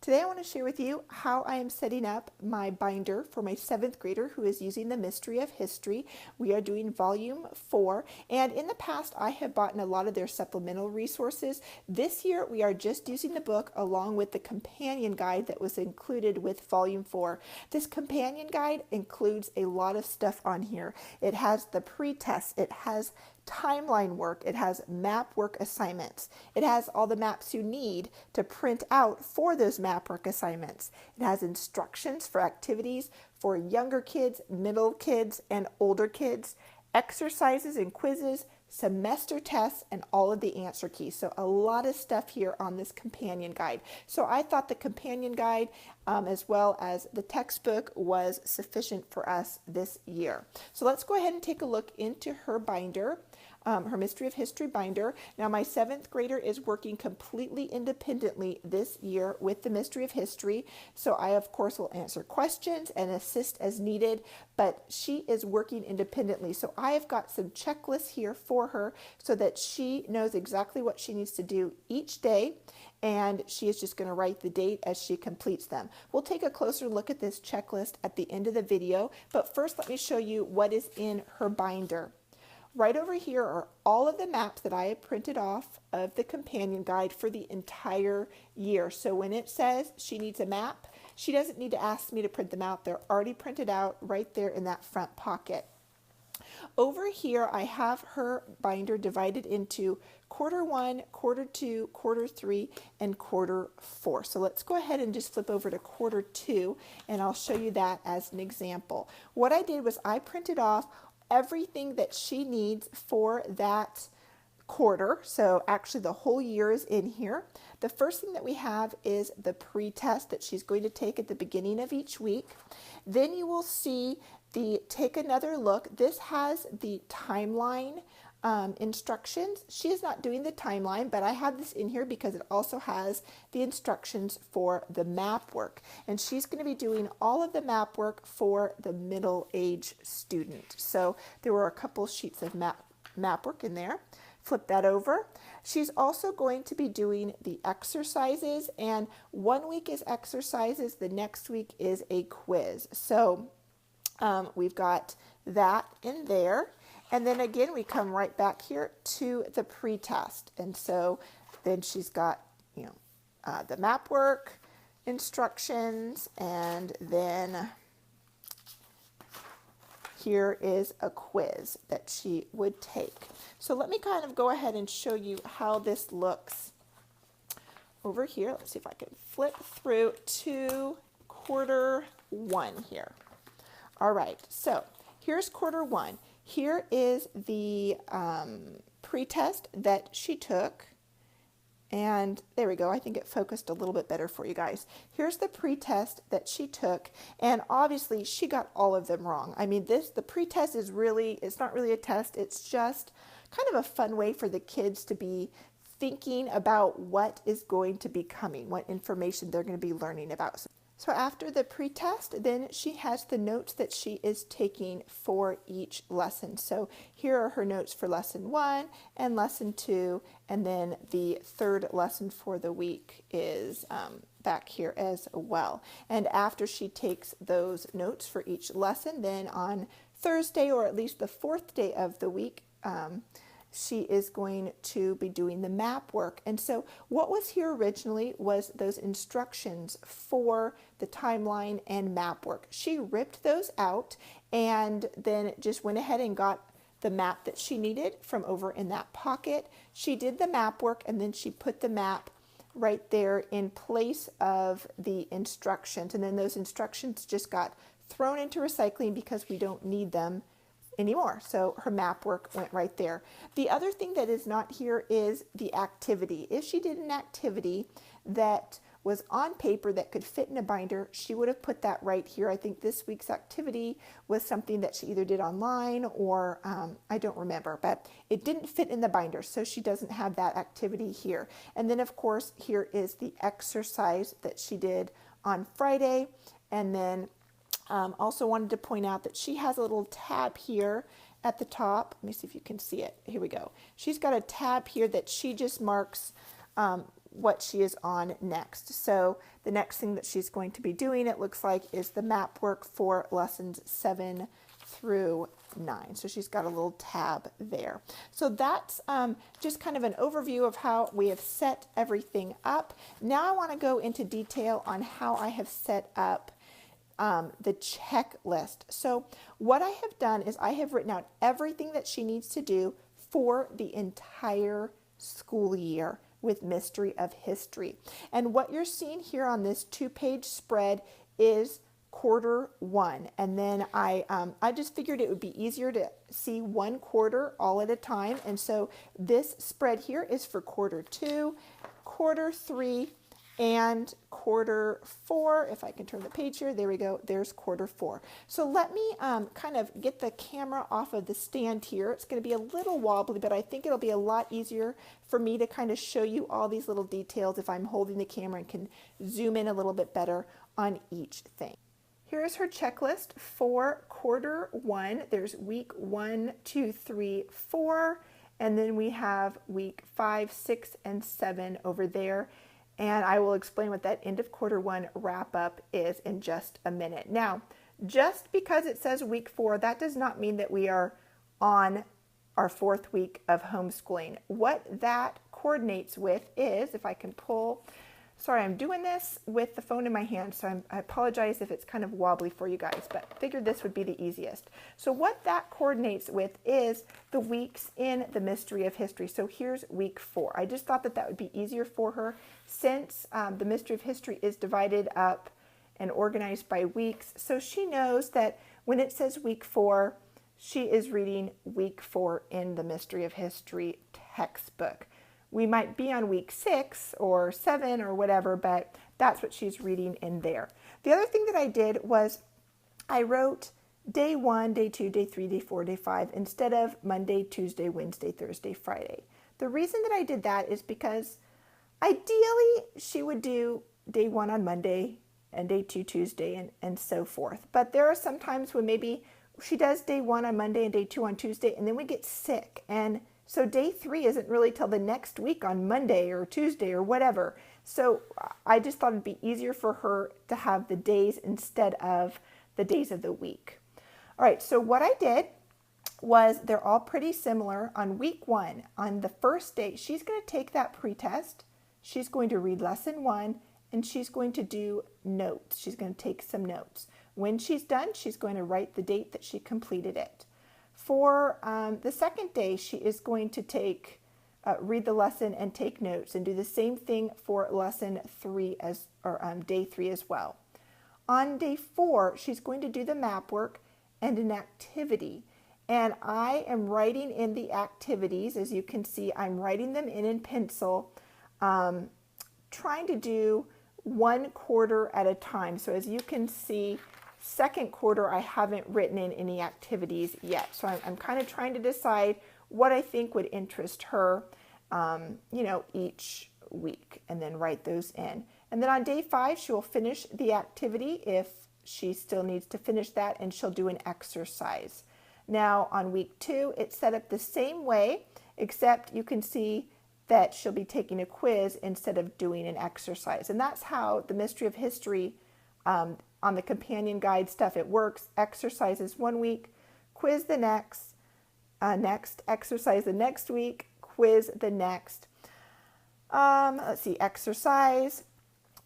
Today I want to share with you how I am setting up my binder for my 7th grader who is using the Mystery of History. We are doing volume 4, and in the past I have bought a lot of their supplemental resources. This year we are just using the book along with the companion guide that was included with volume 4. This companion guide includes a lot of stuff on here. It has the pretest, it has timeline work, it has map work assignments, it has all the maps you need to print out for those map work assignments. It has instructions for activities for younger kids, middle kids, and older kids, exercises and quizzes, semester tests, and all of the answer keys. So a lot of stuff here on this companion guide. So I thought the companion guide as well as the textbook was sufficient for us this year. So let's go ahead and take a look into her binder. Her Mystery of History binder. Now my 7th grader is working completely independently this year with the Mystery of History. So I of course will answer questions and assist as needed, but she is working independently. So I have got some checklists here for her so that she knows exactly what she needs to do each day, and she is just going to write the date as she completes them. We'll take a closer look at this checklist at the end of the video, but first let me show you what is in her binder. Right over here are all of the maps that I have printed off of the companion guide for the entire year. So when it says she needs a map, she doesn't need to ask me to print them out. They're already printed out right there in that front pocket. Over here, I have her binder divided into quarter 1, quarter 2, quarter 3, and quarter 4. So let's go ahead and just flip over to quarter 2, and I'll show you that as an example. What I did was I printed off everything that she needs for that quarter. So actually the whole year is in here. The first thing that we have is the pretest that she's going to take at the beginning of each week. Then you will see the take another look. This has the timeline instructions. She is not doing the timeline, but I have this in here because it also has the instructions for the map work. And she's going to be doing all of the map work for the middle age student. So there were a couple sheets of map work in there. Flip that over. She's also going to be doing the exercises, and one week is exercises, the next week is a quiz. So we've got that in there. And then again, we come right back here to the pretest. And so then she's got, the map work, instructions, and then here is a quiz that she would take. So let me kind of go ahead and show you how this looks over here. Let's see if I can flip through to quarter 1 here. All right, so here's quarter 1. Here is the pretest that she took, and there we go. I think it focused a little bit better for you guys. Here's the pretest that she took, and obviously she got all of them wrong. I mean, the pretest is it's not really a test. It's just kind of a fun way for the kids to be thinking about what is going to be coming, what information they're going to be learning about. So after the pretest, then she has the notes that she is taking for each lesson. So here are her notes for lesson 1 and lesson 2, and then the third lesson for the week is back here as well. And after she takes those notes for each lesson, then on Thursday, or at least the 4th day of the week, she is going to be doing the map work. And so what was here originally was those instructions for the timeline and map work. She ripped those out and then just went ahead and got the map that she needed from over in that pocket. She did the map work, and then she put the map right there in place of the instructions. And then those instructions just got thrown into recycling because we don't need them anymore. So her map work went right there. The other thing that is not here is the activity. If she did an activity that was on paper that could fit in a binder, she would have put that right here. I think this week's activity was something that she either did online or I don't remember, but it didn't fit in the binder, so she doesn't have that activity here. And then of course here is the exercise that she did on Friday, and then also wanted to point out that she has a little tab here at the top. Let me see if you can see it. Here we go. She's got a tab here that she just marks what she is on next. So the next thing that she's going to be doing, it looks like, is the map work for lessons 7 through 9. So she's got a little tab there. So that's just kind of an overview of how we have set everything up. Now I want to go into detail on how I have set up the checklist. So what I have done is I have written out everything that she needs to do for the entire school year with Mystery of History. And what you're seeing here on this 2-page spread is quarter 1. And then I just figured it would be easier to see one quarter all at a time. And so this spread here is for quarter 2, quarter 3, and quarter 4. If I can turn the page here, there we go, there's quarter 4. So let me kind of get the camera off of the stand here. It's going to be a little wobbly, but I think it'll be a lot easier for me to kind of show you all these little details if I'm holding the camera and can zoom in a little bit better on each thing. Here is her checklist for quarter 1. There's week 1, 2, 3, 4, and then we have week 5, 6, and 7 over there. And I will explain what that end of quarter 1 wrap up is in just a minute. Now, just because it says week 4, that does not mean that we are on our 4th week of homeschooling. What that coordinates with is, if I can pull, sorry, I'm doing this with the phone in my hand, so I apologize if it's kind of wobbly for you guys, but figured this would be the easiest. So what that coordinates with is the weeks in the Mystery of History. So here's week 4. I just thought that that would be easier for her since the Mystery of History is divided up and organized by weeks. So she knows that when it says week 4, she is reading week 4 in the Mystery of History textbook. We might be on week 6 or 7 or whatever, but that's what she's reading in there. The other thing that I did was I wrote day 1, day 2, day 3, day 4, day 5 instead of Monday, Tuesday, Wednesday, Thursday, Friday. The reason that I did that is because ideally she would do day 1 on Monday and day 2 Tuesday and so forth. But there are some times when maybe she does day 1 on Monday and day 2 on Tuesday, and then we get sick. And so day 3 isn't really till the next week on Monday or Tuesday or whatever. So I just thought it'd be easier for her to have the days instead of the days of the week. All right, so what I did was they're all pretty similar. On week 1, on the first day, she's going to take that pretest. She's going to read lesson 1, and she's going to do notes. She's going to take some notes. When she's done, she's going to write the date that she completed it. For the second day, she is going to read the lesson and take notes and do the same thing for lesson 3 day 3 as well. On day 4, she's going to do the map work and an activity. And I am writing in the activities. As you can see, I'm writing them in pencil, trying to do 1 quarter at a time. So as you can see, second quarter, I haven't written in any activities yet. So I'm kind of trying to decide what I think would interest her, each week, and then write those in. And then on day 5, she will finish the activity if she still needs to finish that, and she'll do an exercise. Now on week 2, it's set up the same way, except you can see that she'll be taking a quiz instead of doing an exercise. And that's how the Mystery of History on the companion guide stuff, it works. Exercises 1 week, quiz the next exercise the next week, quiz the next. Let's see, exercise,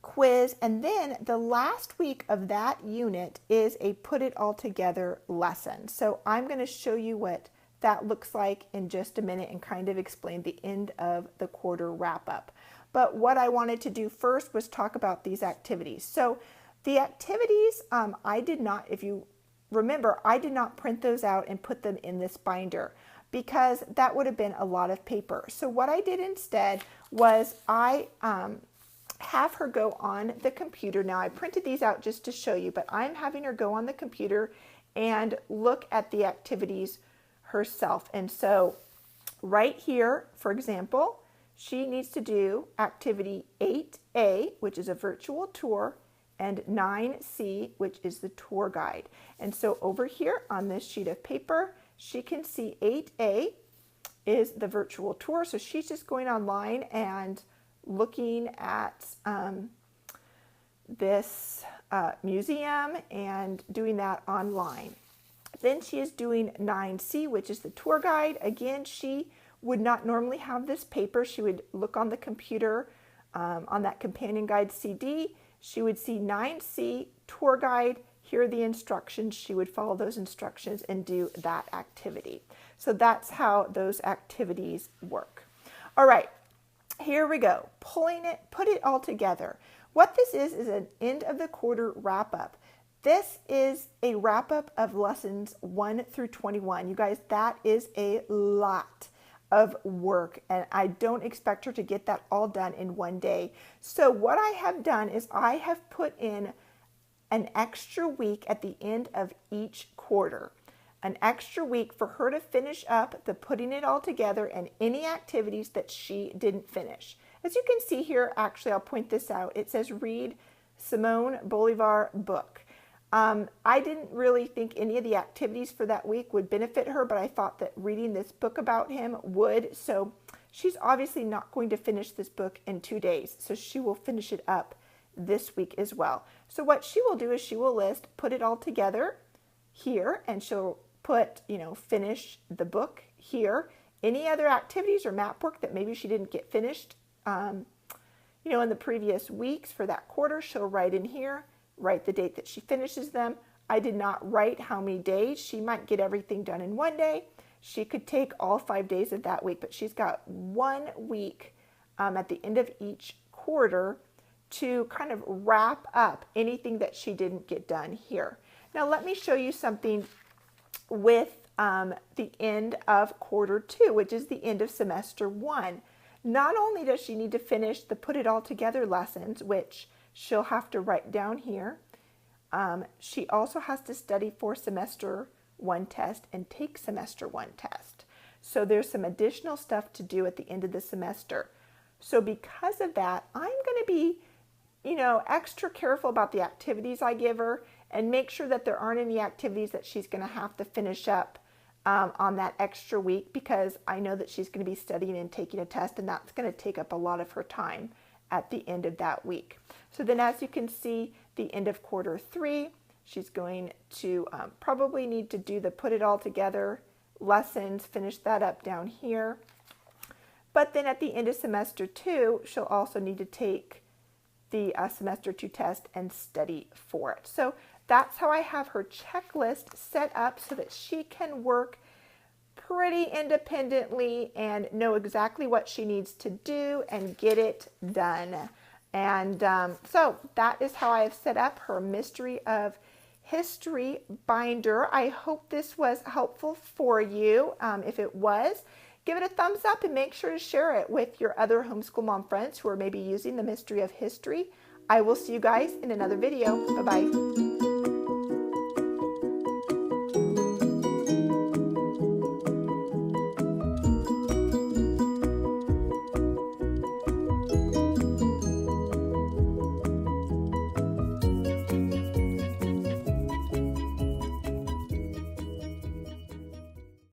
quiz, and then the last week of that unit is a put it all together lesson. So I'm going to show you what that looks like in just a minute and kind of explain the end of the quarter wrap up. But what I wanted to do first was talk about these activities. So the activities, I did not, if you remember, I did not print those out and put them in this binder because that would have been a lot of paper. So what I did instead was I have her go on the computer. Now I printed these out just to show you, but I'm having her go on the computer and look at the activities herself. And so right here, for example, she needs to do activity 8A, which is a virtual tour, and 9C, which is the tour guide. And so over here on this sheet of paper, she can see 8A is the virtual tour. So she's just going online and looking at this museum and doing that online. Then she is doing 9C, which is the tour guide. Again, she would not normally have this paper. She would look on the computer on that companion guide CD. She would see 9C, tour guide, here are the instructions. She would follow those instructions and do that activity. So that's how those activities work. All right, here we go. Put it all together. What this is an end of the quarter wrap up. This is a wrap up of lessons 1 through 21. You guys, that is a lot of work, and I don't expect her to get that all done in one day. So what I have done is I have put in an extra week at the end of each quarter. An extra week for her to finish up the putting it all together and any activities that she didn't finish. As you can see here, actually I'll point this out. It says read Simone Bolivar book. I didn't really think any of the activities for that week would benefit her, but I thought that reading this book about him would. So she's obviously not going to finish this book in 2 days. So she will finish it up this week as well. So what she will do is she will put it all together here, and she'll put, finish the book here. Any other activities or map work that maybe she didn't get finished, in the previous weeks for that quarter, she'll write in here, write the date that she finishes them. I did not write how many days. She might get everything done in one day. She could take all 5 days of that week, but she's got 1 week at the end of each quarter to kind of wrap up anything that she didn't get done here. Now let me show you something with the end of quarter 2, which is the end of semester 1. Not only does she need to finish the put it all together lessons, which she'll have to write down here, she also has to study for semester 1 test and take semester 1 test. So there's some additional stuff to do at the end of the semester. So because of that, I'm going to be extra careful about the activities I give her and make sure that there aren't any activities that she's going to have to finish up on that extra week, because I know that she's going to be studying and taking a test, and that's going to take up a lot of her time at the end of that week. So then, as you can see, the end of quarter 3, she's going to probably need to do the put it all together lessons, finish that up down here. But then at the end of semester 2, she'll also need to take the semester 2 test and study for it. So that's how I have her checklist set up so that she can work pretty independently and know exactly what she needs to do and get it done. And so that is how I have set up her Mystery of History binder. I hope this was helpful for you. If it was, give it a thumbs up and make sure to share it with your other homeschool mom friends who are maybe using the Mystery of History. I will see you guys in another video. Bye-bye.